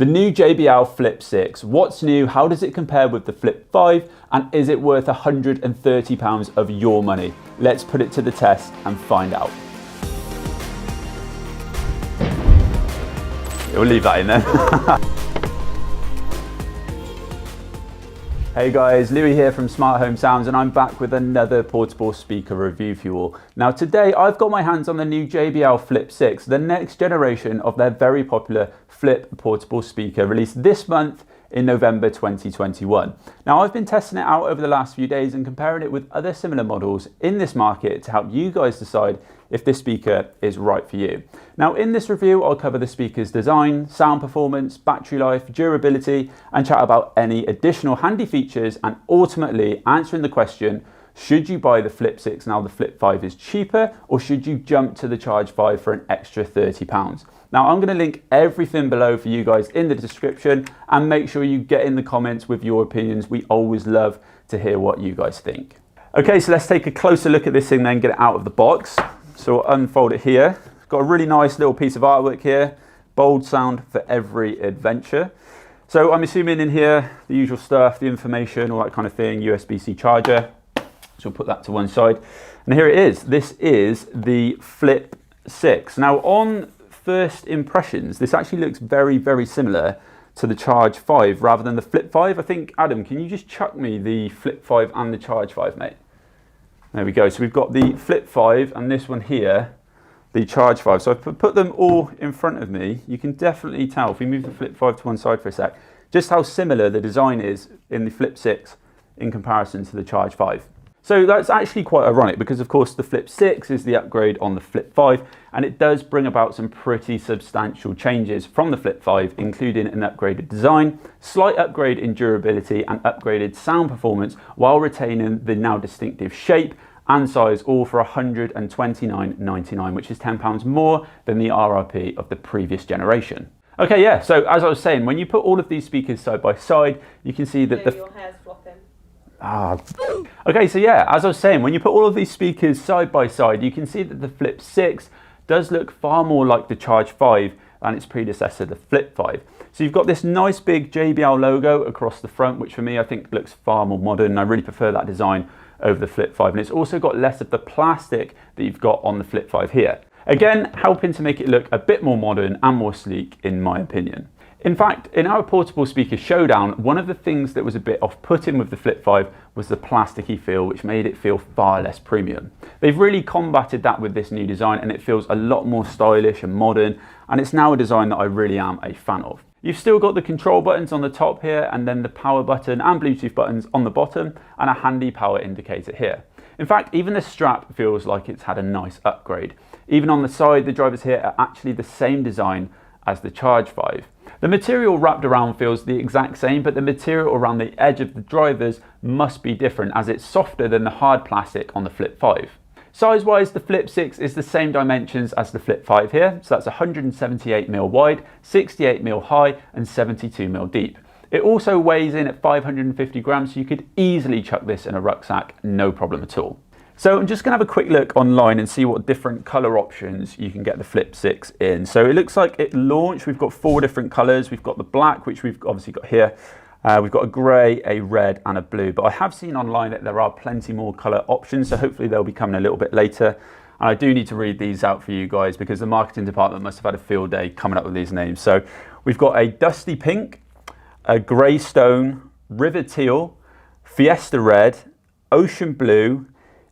The new JBL Flip 6. What's new? How does it compare with the Flip 5? And is it worth £130 of your money? Let's put it to the test and find out. We'll leave that in there. Hey guys, Louis here from Smart Home Sounds, and I'm back with another portable speaker review for you all. Now today I've got my hands on the new JBL Flip 6, the next generation of their very popular Flip portable speaker, released this month in November 2021. Now I've been testing it out over the last few days and comparing it with other similar models in this market to help you guys decide if this speaker is right for you. Now in this review I'll cover the speaker's design, sound performance, battery life, durability, and chat about any additional handy features, and ultimately answering the question, should you buy the Flip 6 now the Flip 5 is cheaper, or should you jump to the Charge 5 for an extra £30? Now I'm going to link everything below for you guys in the description, and make sure you get in the comments with your opinions. We always love to hear what you guys think. Okay, so let's take a closer look at this thing then, get it out of the box. So I'll unfold it here. Got a really nice little piece of artwork here. Bold sound for every adventure. So I'm assuming in here, the usual stuff, the information, all that kind of thing, USB-C charger. So we'll put that to one side. And here it is. This is the Flip 6. Now on first impressions, this actually looks very, very similar to the Charge 5 rather than the Flip 5. I think, Adam, can you just chuck me the Flip 5 and the Charge 5, mate? There we go. So we've got the Flip 5 and this one here, the Charge 5. So I've put them all in front of me. You can definitely tell, if we move the Flip 5 to one side for a sec, just how similar the design is in the Flip 6 in comparison to the Charge 5. So that's actually quite ironic because of course the Flip 6 is the upgrade on the Flip 5, and it does bring about some pretty substantial changes from the Flip 5, including an upgraded design, slight upgrade in durability and upgraded sound performance, while retaining the now distinctive shape and size, all for £129.99, which is £10 more than the RRP of the previous generation. Okay, yeah, so as I was saying, when you put all of these speakers side by side, you can see that your hair's flopping. Okay, so yeah, as I was saying, when you put all of these speakers side by side, you can see that the Flip 6 does look far more like the Charge 5 than its predecessor, the Flip 5. So you've got this nice big JBL logo across the front, which for me I think looks far more modern. I really prefer that design over the Flip 5, and it's also got less of the plastic that you've got on the Flip 5 here. Again, helping to make it look a bit more modern and more sleek in my opinion. In fact, in our portable speaker showdown, one of the things that was a bit off-putting with the Flip 5 was the plasticky feel, which made it feel far less premium. They've really combated that with this new design, and it feels a lot more stylish and modern, and it's now a design that I really am a fan of. You've still got the control buttons on the top here, and then the power button and Bluetooth buttons on the bottom, and a handy power indicator here. In fact, even the strap feels like it's had a nice upgrade. Even on the side, the drivers here are actually the same design as the Charge 5. The material wrapped around feels the exact same, but the material around the edge of the drivers must be different, as it's softer than the hard plastic on the Flip 5. Size-wise, the Flip 6 is the same dimensions as the Flip 5 here, so that's 178mm wide, 68mm high, and 72mm deep. It also weighs in at 550 grams, so you could easily chuck this in a rucksack, no problem at all. So I'm just going to have a quick look online and see what different colour options you can get the Flip 6 in. So it looks like it launched, we've got 4 different colours. We've got the black, which we've obviously got here. We've got a grey, a red and a blue. But I have seen online that there are plenty more colour options, so hopefully they'll be coming a little bit later. And I do need to read these out for you guys because the marketing department must have had a field day coming up with these names. So we've got a dusty pink, a grey stone, river teal, fiesta red, ocean blue,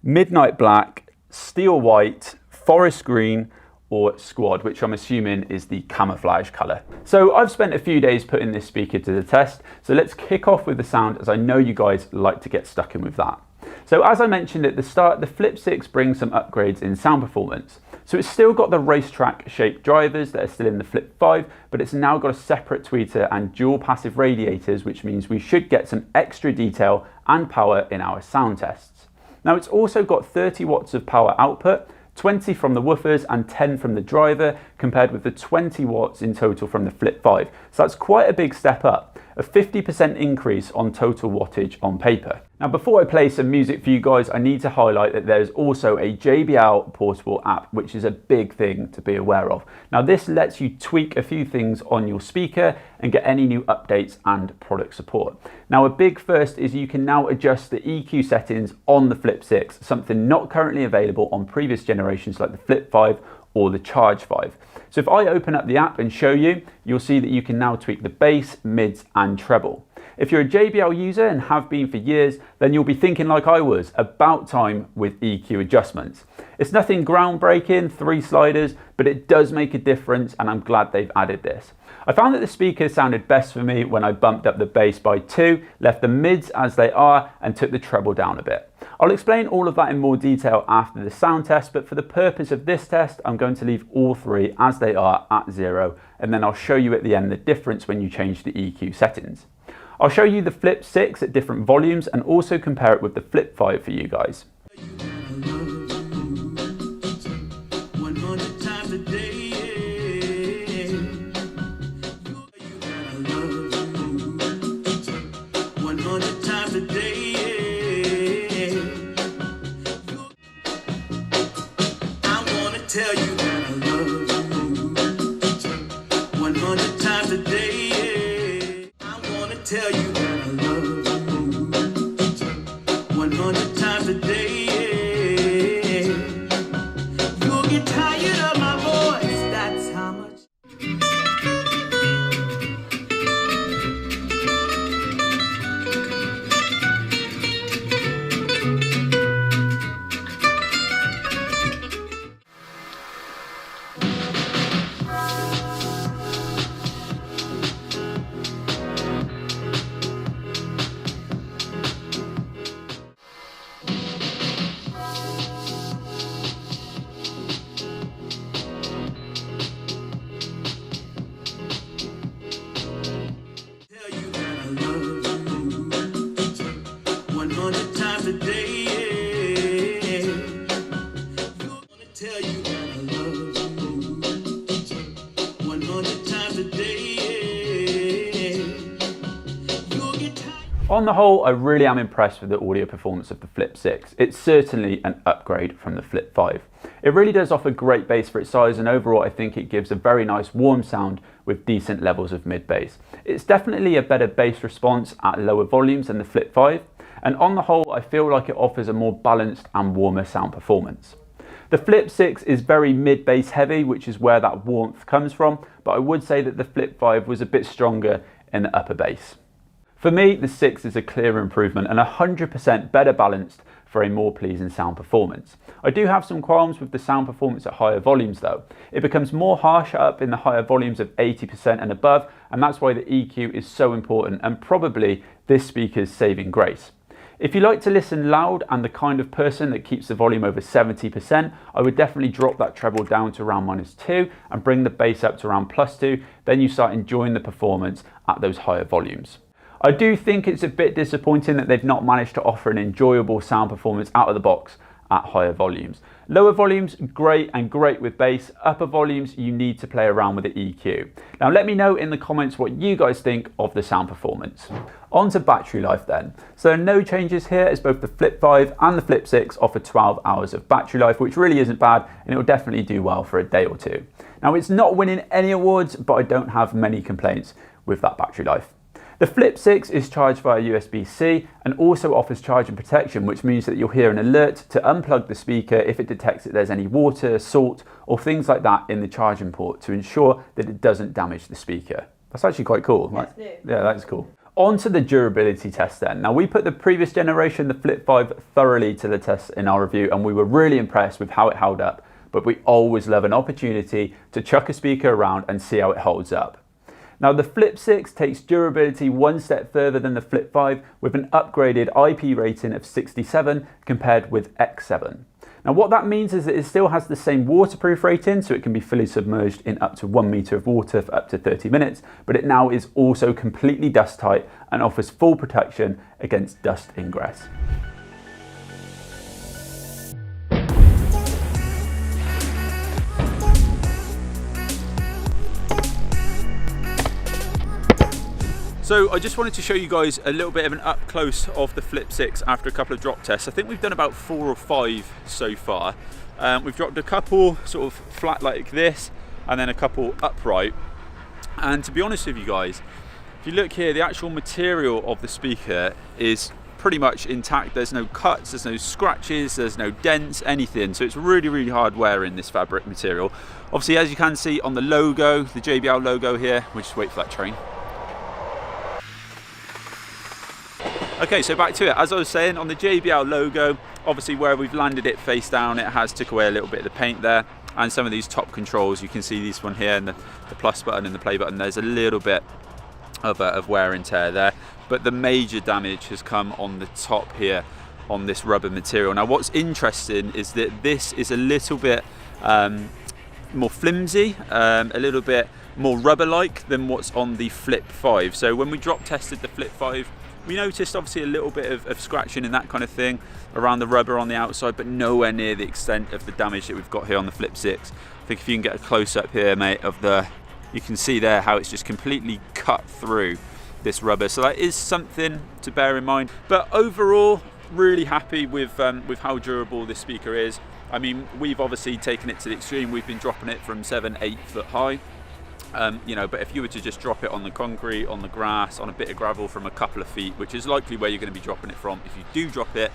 midnight black, steel white, forest green, or squad, which I'm assuming is the camouflage color. So I've spent a few days putting this speaker to the test, so let's kick off with the sound, as I know you guys like to get stuck in with that. So as I mentioned at the start, the Flip 6 brings some upgrades in sound performance. So it's still got the racetrack shaped drivers that are still in the Flip 5, but it's now got a separate tweeter and dual passive radiators, which means we should get some extra detail and power in our sound tests. Now it's also got 30 watts of power output, 20 from the woofers and 10 from the driver, compared with the 20 watts in total from the Flip 5. So that's quite a big step up. a 50% increase on total wattage on paper. Now before I play some music for you guys, I need to highlight that there's also a JBL portable app, which is a big thing to be aware of. Now this lets you tweak a few things on your speaker and get any new updates and product support. Now a big first is you can now adjust the EQ settings on the Flip 6, something not currently available on previous generations like the Flip 5 or the Charge 5. So if I open up the app and show you, you'll see that you can now tweak the bass, mids and treble. If you're a JBL user and have been for years, then you'll be thinking like I was, about time with EQ adjustments. It's nothing groundbreaking, 3 sliders, but it does make a difference and I'm glad they've added this. I found that the speakers sounded best for me when I bumped up the bass by 2, left the mids as they are and took the treble down a bit. I'll explain all of that in more detail after the sound test, but for the purpose of this test, I'm going to leave all 3 as they are at 0, and then I'll show you at the end the difference when you change the EQ settings. I'll show you the Flip 6 at different volumes and also compare it with the Flip 5 for you guys. Tell you that I love you 100 times a day. I wanna tell you that I love you 100 times a day. You'll get tired of my voice, that's how much. On the whole, I really am impressed with the audio performance of the Flip 6. It's certainly an upgrade from the Flip 5. It really does offer great bass for its size, and overall I think it gives a very nice warm sound with decent levels of mid bass. It's definitely a better bass response at lower volumes than the Flip 5, and on the whole I feel like it offers a more balanced and warmer sound performance. The Flip 6 is very mid bass heavy, which is where that warmth comes from, but I would say that the Flip 5 was a bit stronger in the upper bass. For me, the 6 is a clear improvement and 100% better balanced for a more pleasing sound performance. I do have some qualms with the sound performance at higher volumes though. It becomes more harsh up in the higher volumes of 80% and above, and that's why the EQ is so important and probably this speaker's saving grace. If you like to listen loud and the kind of person that keeps the volume over 70%, I would definitely drop that treble down to around -2 and bring the bass up to around +2, then you start enjoying the performance at those higher volumes. I do think it's a bit disappointing that they've not managed to offer an enjoyable sound performance out of the box at higher volumes. Lower volumes, great and great with bass. Upper volumes, you need to play around with the EQ. Now let me know in the comments what you guys think of the sound performance. On to battery life then. So no changes here, as both the Flip 5 and the Flip 6 offer 12 hours of battery life, which really isn't bad, and it will definitely do well for a day or two. Now it's not winning any awards, but I don't have many complaints with that battery life. The Flip 6 is charged via USB-C and also offers charging protection, which means that you'll hear an alert to unplug the speaker if it detects that there's any water, salt, or things like that in the charging port to ensure that it doesn't damage the speaker. That's actually quite cool. Right? Yeah, that is cool. On to the durability test then. Now we put the previous generation, the Flip 5, thoroughly to the test in our review, and we were really impressed with how it held up, but we always love an opportunity to chuck a speaker around and see how it holds up. Now the Flip 6 takes durability one step further than the Flip 5 with an upgraded IP rating of 67 compared with X7. Now what that means is that it still has the same waterproof rating, so it can be fully submerged in up to 1 meter of water for up to 30 minutes, but it now is also completely dust tight and offers full protection against dust ingress. So I just wanted to show you guys a little bit of an up close of the Flip 6 after a couple of drop tests. I think we've done about 4 or 5 so far. We've dropped a couple sort of flat like this and then a couple upright. And to be honest with you guys, if you look here, the actual material of the speaker is pretty much intact. There's no cuts, there's no scratches, there's no dents, anything. So it's really, really hard wearing, this fabric material. Obviously, as you can see on the logo, the JBL logo here, we'll just wait for that train. Okay, so back to it. As I was saying, on the JBL logo, obviously where we've landed it face down, it has took away a little bit of the paint there. And some of these top controls, you can see this one here and the plus button and the play button, there's a little bit of wear and tear there. But the major damage has come on the top here on this rubber material. Now what's interesting is that this is a little bit more flimsy, a little bit more rubber-like than what's on the Flip 5. So when we drop tested the Flip 5, we noticed obviously a little bit of scratching and that kind of thing around the rubber on the outside, but nowhere near the extent of the damage that we've got here on the Flip 6. I think if you can get a close-up here, mate, of you can see there how it's just completely cut through this rubber. So that is something to bear in mind. But overall, really happy with how durable this speaker is. I mean, we've obviously taken it to the extreme. We've been dropping it from 7-8 foot high. You know, but if you were to just drop it on the concrete, on the grass, on a bit of gravel from a couple of feet, which is likely where you're going to be dropping it from, if you do drop it,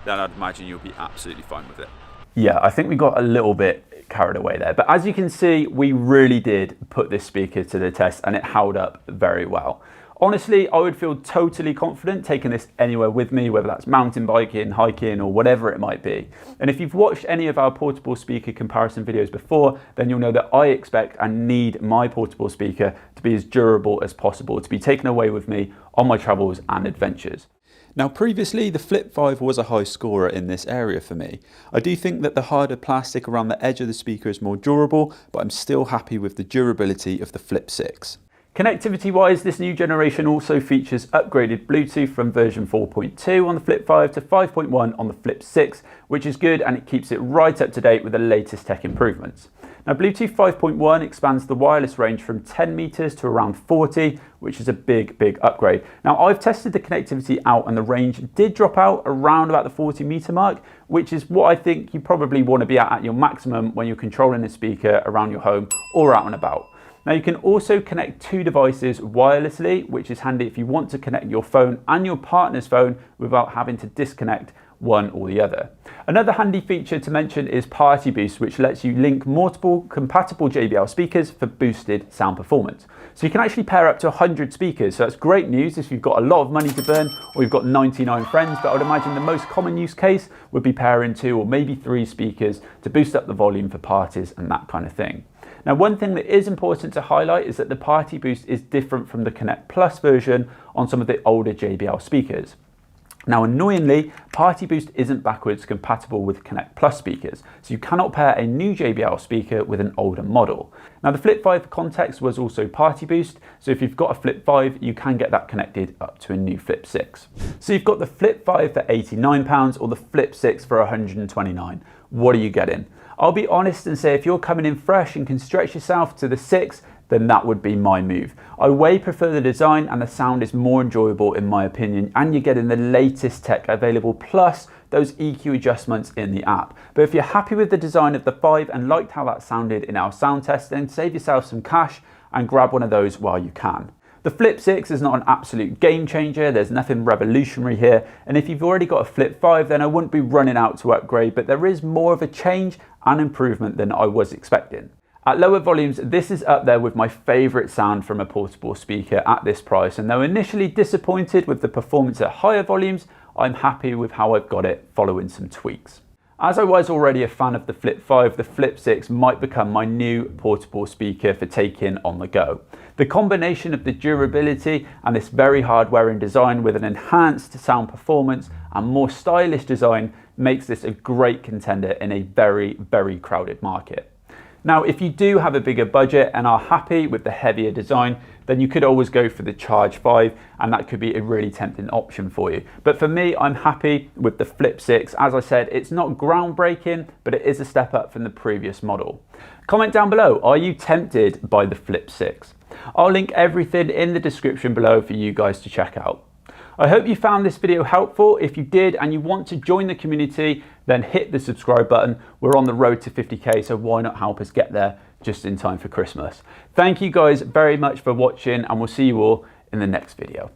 then I'd imagine you'll be absolutely fine with it. Yeah, I think we got a little bit carried away there. But as you can see, we really did put this speaker to the test and it held up very well. Honestly, I would feel totally confident taking this anywhere with me, whether that's mountain biking, hiking, or whatever it might be. And if you've watched any of our portable speaker comparison videos before, then you'll know that I expect and need my portable speaker to be as durable as possible, to be taken away with me on my travels and adventures. Now previously, the Flip 5 was a high scorer in this area for me. I do think that the harder plastic around the edge of the speaker is more durable, but I'm still happy with the durability of the Flip 6. Connectivity wise, this new generation also features upgraded Bluetooth from version 4.2 on the Flip 5 to 5.1 on the Flip 6, which is good and it keeps it right up to date with the latest tech improvements. Now Bluetooth 5.1 expands the wireless range from 10 meters to around 40, which is a big upgrade. Now I've tested the connectivity out and the range did drop out around about the 40 meter mark, which is what I think you probably want to be at your maximum when you're controlling the speaker around your home or out and about. Now you can also connect 2 devices wirelessly, which is handy if you want to connect your phone and your partner's phone without having to disconnect one or the other. Another handy feature to mention is Party Boost, which lets you link multiple compatible JBL speakers for boosted sound performance. So you can actually pair up to 100 speakers. So that's great news if you've got a lot of money to burn or you've got 99 friends, but I would imagine the most common use case would be pairing 2 or maybe 3 speakers to boost up the volume for parties and that kind of thing. Now, one thing that is important to highlight is that the Party Boost is different from the Connect Plus version on some of the older JBL speakers. Now, annoyingly, Party Boost isn't backwards compatible with Connect Plus speakers, so you cannot pair a new JBL speaker with an older model. Now, the Flip 5 for context was also Party Boost, so if you've got a Flip 5, you can get that connected up to a new Flip 6. So you've got the Flip 5 for £89 or the Flip 6 for £129. What are you getting? I'll be honest and say if you're coming in fresh and can stretch yourself to the 6, then that would be my move. I way prefer the design and the sound is more enjoyable in my opinion, and you're getting the latest tech available plus those EQ adjustments in the app. But if you're happy with the design of the 5 and liked how that sounded in our sound test, then save yourself some cash and grab one of those while you can. The Flip 6 is not an absolute game changer, there's nothing revolutionary here, and if you've already got a Flip 5 then I wouldn't be running out to upgrade, but there is more of a change and improvement than I was expecting. At lower volumes, this is up there with my favourite sound from a portable speaker at this price, and though initially disappointed with the performance at higher volumes, I'm happy with how I've got it following some tweaks. As I was already a fan of the Flip 5, the Flip 6 might become my new portable speaker for taking on the go. The combination of the durability and this very hard-wearing design with an enhanced sound performance and more stylish design makes this a great contender in a very crowded market. Now, if you do have a bigger budget and are happy with the heavier design, then you could always go for the Charge 5 and that could be a really tempting option for you. But for me, I'm happy with the Flip 6. As I said, it's not groundbreaking, but it is a step up from the previous model. Comment down below, are you tempted by the Flip 6? I'll link everything in the description below for you guys to check out. I hope you found this video helpful. If you did and you want to join the community, then hit the subscribe button. We're on the road to 50k, so why not help us get there just in time for Christmas? Thank you guys very much for watching, and we'll see you all in the next video.